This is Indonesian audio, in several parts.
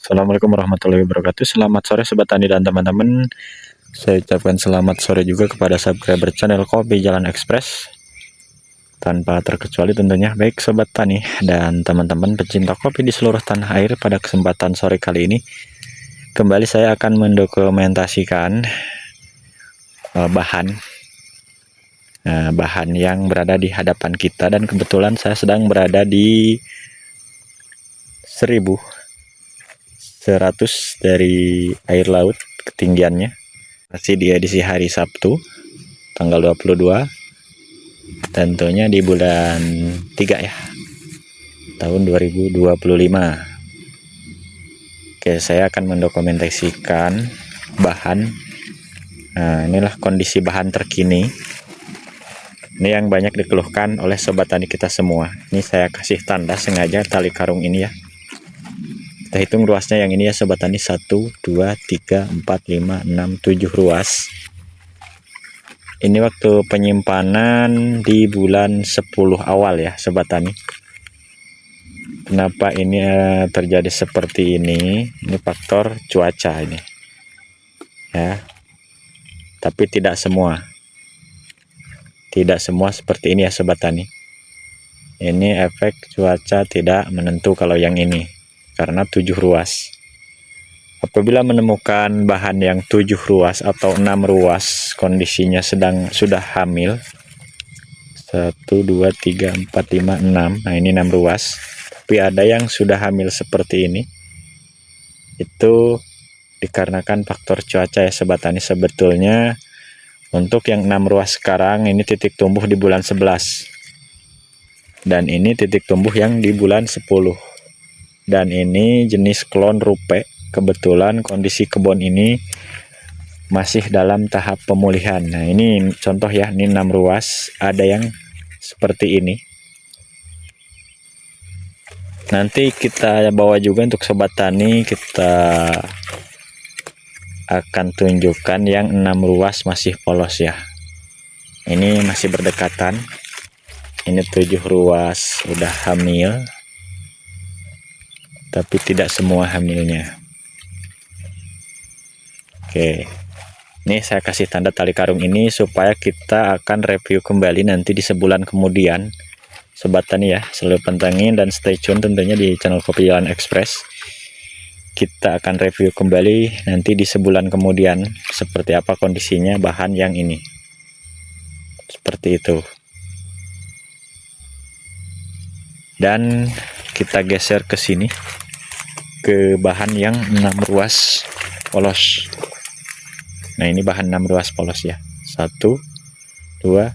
Assalamualaikum warahmatullahi wabarakatuh. Selamat sore Sobat Tani dan teman-teman. Saya ucapkan selamat sore juga kepada subscriber channel Kopi Jalan Express. Tanpa terkecuali tentunya baik Sobat Tani dan teman-teman pecinta kopi di seluruh tanah air. Pada kesempatan sore kali ini kembali saya akan mendokumentasikan bahan yang berada di hadapan kita, dan kebetulan saya sedang berada di 1100 dari air laut ketinggiannya. Masih di edisi hari Sabtu tanggal 22, tentunya di bulan 3 ya, tahun 2025. Oke, saya akan mendokumentasikan bahan. Nah, inilah kondisi bahan terkini. Ini yang banyak dikeluhkan oleh sobat tani kita semua. Ini saya kasih tanda sengaja tali karung ini ya. Kita hitung ruasnya yang ini ya sobat tani, 1, 2, 3, 4, 5, 6, 7 ruas. Ini waktu penyimpanan di bulan 10 awal ya sobat tani. Kenapa ini terjadi seperti ini? Ini faktor cuaca ini ya. Tapi tidak semua seperti ini ya sobat tani. Ini efek cuaca tidak menentu kalau yang ini, karena 7 ruas. Apabila menemukan bahan yang 7 ruas atau 6 ruas, kondisinya sudah hamil. 1, 2, 3, 4, 5, 6. Nah, ini 6 ruas. Tapi ada yang sudah hamil seperti ini. Itu dikarenakan faktor cuaca ya sobat tani. Sebetulnya untuk yang 6 ruas sekarang ini titik tumbuh di bulan 11. Dan ini titik tumbuh yang di bulan 10. Dan ini jenis klon rupe. Kebetulan kondisi kebun ini masih dalam tahap pemulihan. Nah, ini contoh ya, ini 6 ruas, ada yang seperti ini. Nanti kita bawa juga untuk sobat tani, kita akan tunjukkan yang 6 ruas masih polos ya. Ini masih berdekatan. Ini 7 ruas udah hamil, tapi tidak semua hamilnya. Oke, ini saya kasih tanda tali karung ini supaya kita akan review kembali nanti di sebulan kemudian sobat tani ya. Selalu pantengin dan stay tune tentunya di channel Kopi Jalan Express. Kita akan review kembali nanti di sebulan kemudian seperti apa kondisinya bahan yang ini. Seperti itu. Dan kita geser ke sini, ke bahan yang 6 ruas polos. Nah, ini bahan 6 ruas polos ya. 1, 2,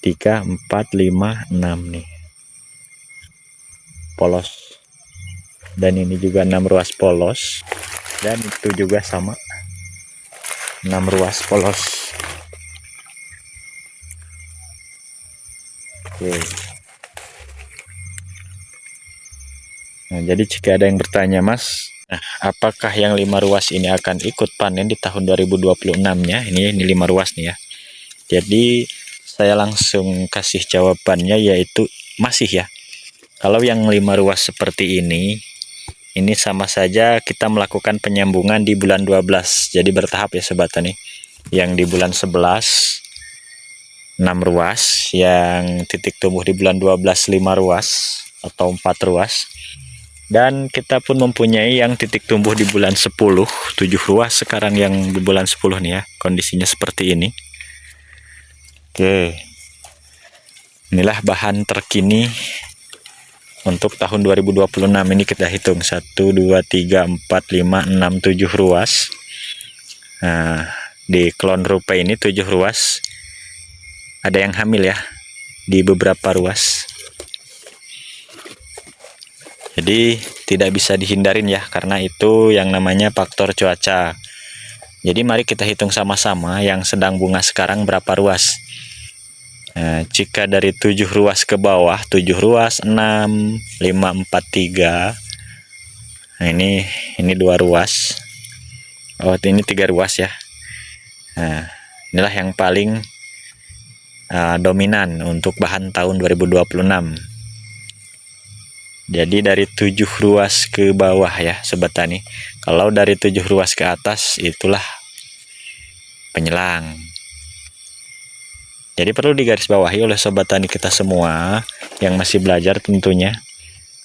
3, 4, 5, 6 nih. Polos. Dan ini juga 6 ruas polos. Dan itu juga sama. 6 ruas polos. Oke. Nah, jadi jika ada yang bertanya, Mas, nah, apakah yang 5 ruas ini akan ikut panen di tahun 2026-nya? Ini 5 ruas nih ya. Jadi saya langsung kasih jawabannya, yaitu masih ya. Kalau yang 5 ruas seperti ini sama saja kita melakukan penyambungan di bulan 12. Jadi bertahap ya sobat tani. Yang di bulan 11 6 ruas, yang titik tumbuh di bulan 12 5 ruas atau 4 ruas. Dan kita pun mempunyai yang titik tumbuh di bulan 10 7 ruas. Sekarang yang di bulan 10 nih ya, kondisinya seperti ini. Oke. Inilah bahan terkini untuk tahun 2026 ini. Kita hitung 1, 2, 3, 4, 5, 6, 7 ruas. Nah, di klon rupe ini 7 ruas. Ada yang hamil ya di beberapa ruas. Jadi tidak bisa dihindarin ya, karena itu yang namanya faktor cuaca. Jadi mari kita hitung sama-sama yang sedang bunga sekarang berapa ruas. Nah, jika dari 7 ruas ke bawah, 7 ruas, 6, 5, 4, 3. Nah, ini 2 ruas. Oh, ini 3 ruas ya. Nah, inilah yang paling dominan untuk bahan tahun 2026. Jadi dari 7 ruas ke bawah ya Sobat Tani. Kalau dari 7 ruas ke atas itulah penyelang. Jadi perlu digarisbawahi oleh Sobat Tani kita semua yang masih belajar tentunya.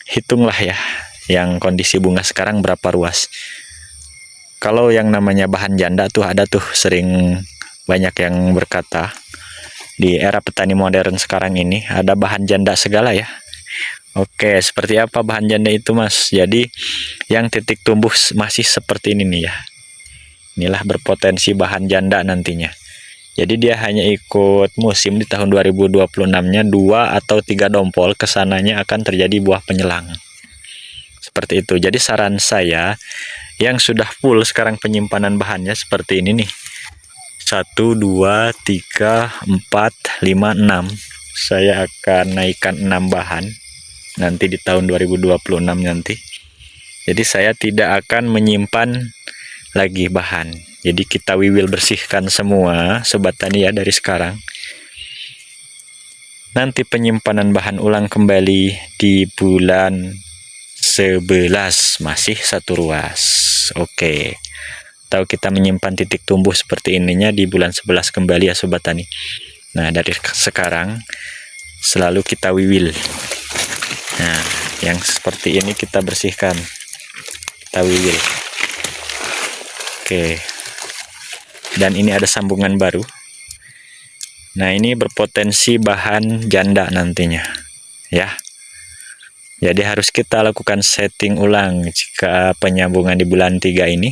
Hitunglah ya yang kondisi bunga sekarang berapa ruas. Kalau yang namanya bahan janda tuh ada tuh, sering banyak yang berkata di era petani modern sekarang ini ada bahan janda segala ya. Oke, seperti apa bahan janda itu Mas? Jadi yang titik tumbuh masih seperti ini nih ya. Inilah berpotensi bahan janda nantinya. Jadi dia hanya ikut musim di tahun 2026-nya 2 atau 3 dompol, kesananya akan terjadi buah penyelang. Seperti itu. Jadi saran saya yang sudah full sekarang penyimpanan bahannya seperti ini nih. 1, 2, 3, 4, 5, 6. Saya akan naikkan 6 bahan nanti di tahun 2026 nanti. Jadi saya tidak akan menyimpan lagi bahan. Jadi kita wiwil bersihkan semua Sobat Tani ya dari sekarang. Nanti penyimpanan bahan ulang kembali di bulan 11, masih 1 ruas. Oke. Atau kita menyimpan titik tumbuh seperti ininya di bulan 11 kembali ya Sobat Tani. Nah, dari sekarang selalu kita wiwil. Nah, yang seperti ini kita bersihkan, kita wiwil. Oke. Dan ini ada sambungan baru. Nah, ini berpotensi bahan janda nantinya ya. Jadi harus kita lakukan setting ulang jika penyambungan di bulan 3 ini.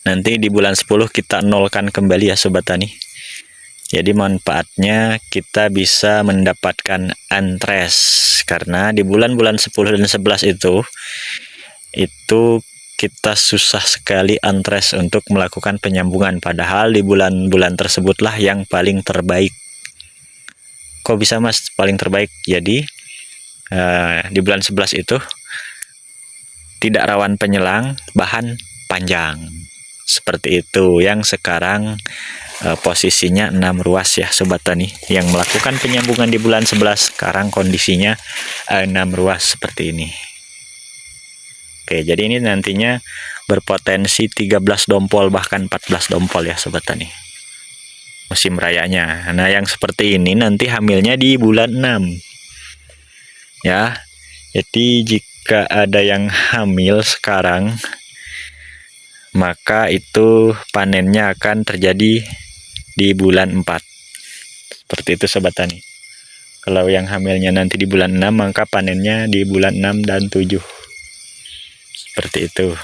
Nanti di bulan 10 kita nolkan kembali ya Sobat Tani. Jadi manfaatnya kita bisa mendapatkan antres, karena di bulan-bulan 10 dan 11 itu kita susah sekali antres untuk melakukan penyambungan, padahal di bulan-bulan tersebutlah yang paling terbaik. Kok bisa Mas paling terbaik? Jadi di bulan 11 itu tidak rawan penyelang, bahan panjang. Seperti itu. Yang sekarang posisinya 6 ruas ya Sobat Tani. Yang melakukan penyambungan di bulan 11 sekarang kondisinya 6 ruas seperti ini. Oke, jadi ini nantinya berpotensi 13 dompol bahkan 14 dompol ya Sobat Tani. Musim rayanya. Nah, yang seperti ini nanti hamilnya di bulan 6. Ya. Jadi jika ada yang hamil sekarang, maka itu panennya akan terjadi di bulan 4. Seperti itu Sobat Tani. Kalau yang hamilnya nanti di bulan 6, maka panennya di bulan 6 dan 7. Seperti itu.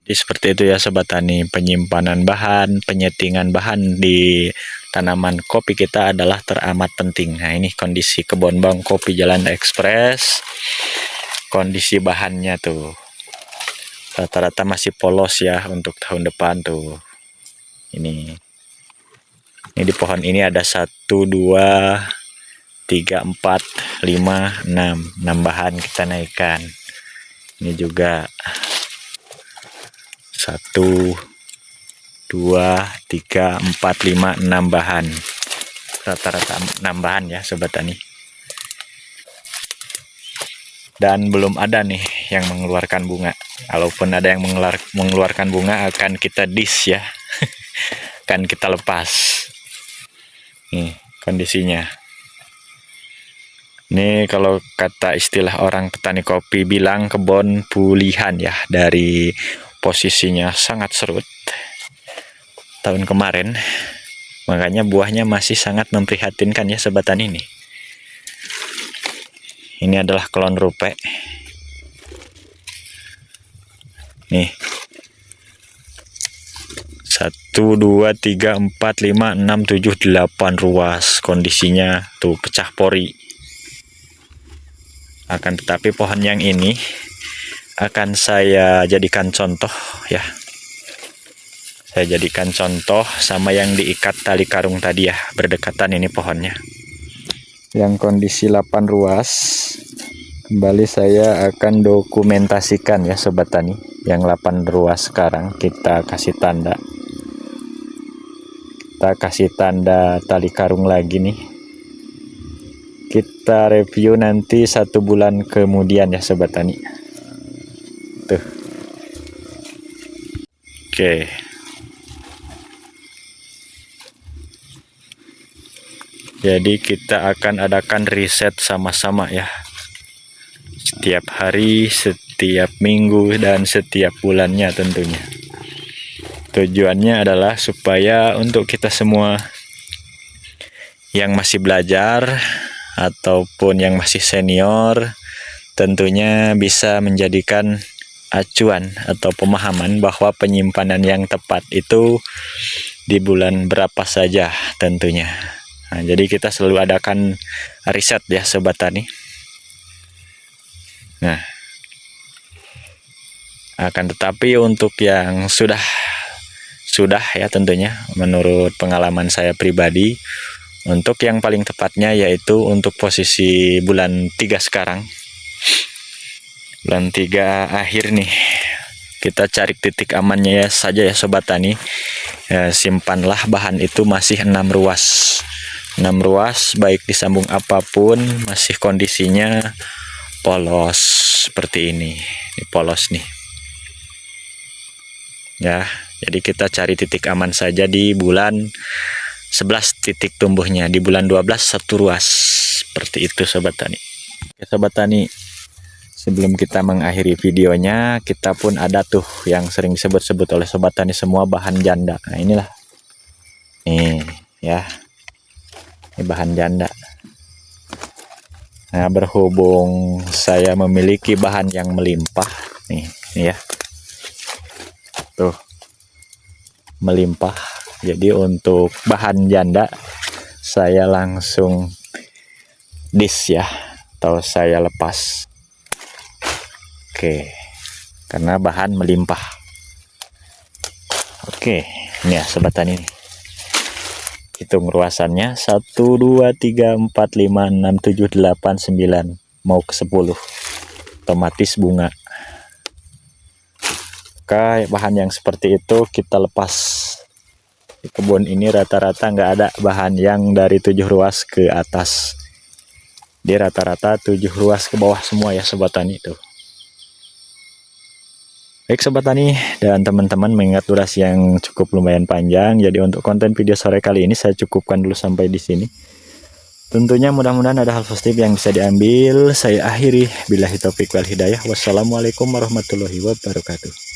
Jadi seperti itu ya Sobat Tani, penyimpanan bahan, penyetingan bahan di tanaman kopi kita adalah teramat penting. Nah, ini kondisi kebun bawang kopi Jalan Ekspres. Kondisi bahannya tuh rata-rata masih polos ya untuk tahun depan tuh. Ini di pohon ini ada 1, 2, 3, 4, 5, 6 bahan kita naikkan. Ini juga 1, 2, 3, 4, 5, 6 bahan. Rata-rata 6 bahan ya Sobat Tani. Dan belum ada nih yang mengeluarkan bunga. Kalaupun ada yang mengeluarkan bunga akan kita dis ya. Akan kita lepas. Nih kondisinya. Ini kalau kata istilah orang petani kopi bilang kebun pulihan ya, dari posisinya sangat serut tahun kemarin. Makanya buahnya masih sangat memprihatinkan ya Sobat Tani ini. Ini adalah klon rupe. Nih. 1, 2, 3, 4, 5, 6, 7, 8 ruas. Kondisinya tuh pecah pori. Akan tetapi pohon yang ini akan saya jadikan contoh ya. Saya jadikan contoh sama yang diikat tali karung tadi ya. Berdekatan ini pohonnya. Yang kondisi 8 ruas, kembali saya akan dokumentasikan ya Sobat Tani. Yang 8 ruas sekarang kita kasih tanda. Kita kasih tanda tali karung lagi nih. kita review nanti 1 bulan kemudian ya Sobat Tani. Tuh. Oke. Jadi kita akan adakan riset sama-sama ya. Setiap hari, setiap minggu, dan setiap bulannya tentunya. Tujuannya adalah supaya untuk kita semua yang masih belajar ataupun yang masih senior tentunya bisa menjadikan acuan atau pemahaman bahwa penyimpanan yang tepat itu di bulan berapa saja tentunya. Nah, jadi kita selalu adakan riset ya Sobat Tani. Nah, akan tetapi untuk yang sudah ya tentunya menurut pengalaman saya pribadi, untuk yang paling tepatnya yaitu untuk posisi bulan 3 sekarang. Bulan 3 akhir nih. Kita cari titik amannya ya saja ya Sobat Tani. Ya, simpanlah bahan itu masih 6 ruas. 6 ruas baik disambung apapun masih kondisinya polos seperti ini. Ini polos nih. Ya, jadi kita cari titik aman saja di bulan 11 titik tumbuhnya, di bulan 12 1 ruas. Seperti itu Sobat Tani. Oke Sobat Tani, sebelum kita mengakhiri videonya, kita pun ada tuh yang sering disebut-sebut oleh Sobat Tani semua bahan janda. Nah, inilah. Nih, ya. Ini bahan janda. Nah, berhubung saya memiliki bahan yang melimpah nih ya. Tuh. Melimpah. Jadi untuk bahan janda saya langsung disk ya, atau saya lepas. Oke. Karena bahan melimpah. Oke, ini ya Sobat Tani. Hitung ruasannya 1 2 3 4 5 6 7 8 9 mau ke 10. Otomatis bunga. Oke, bahan yang seperti itu kita lepas. Di kebun ini rata-rata nggak ada bahan yang dari 7 ruas ke atas. Dia rata-rata 7 ruas ke bawah semua ya Sobat Tani itu. Baik Sobat Tani dan teman-teman, mengingat durasi yang cukup lumayan panjang, jadi untuk konten video sore kali ini saya cukupkan dulu sampai di sini. Tentunya mudah-mudahan ada hal positif yang bisa diambil. Saya akhiri, billahi taufik wal hidayah. Wassalamualaikum warahmatullahi wabarakatuh.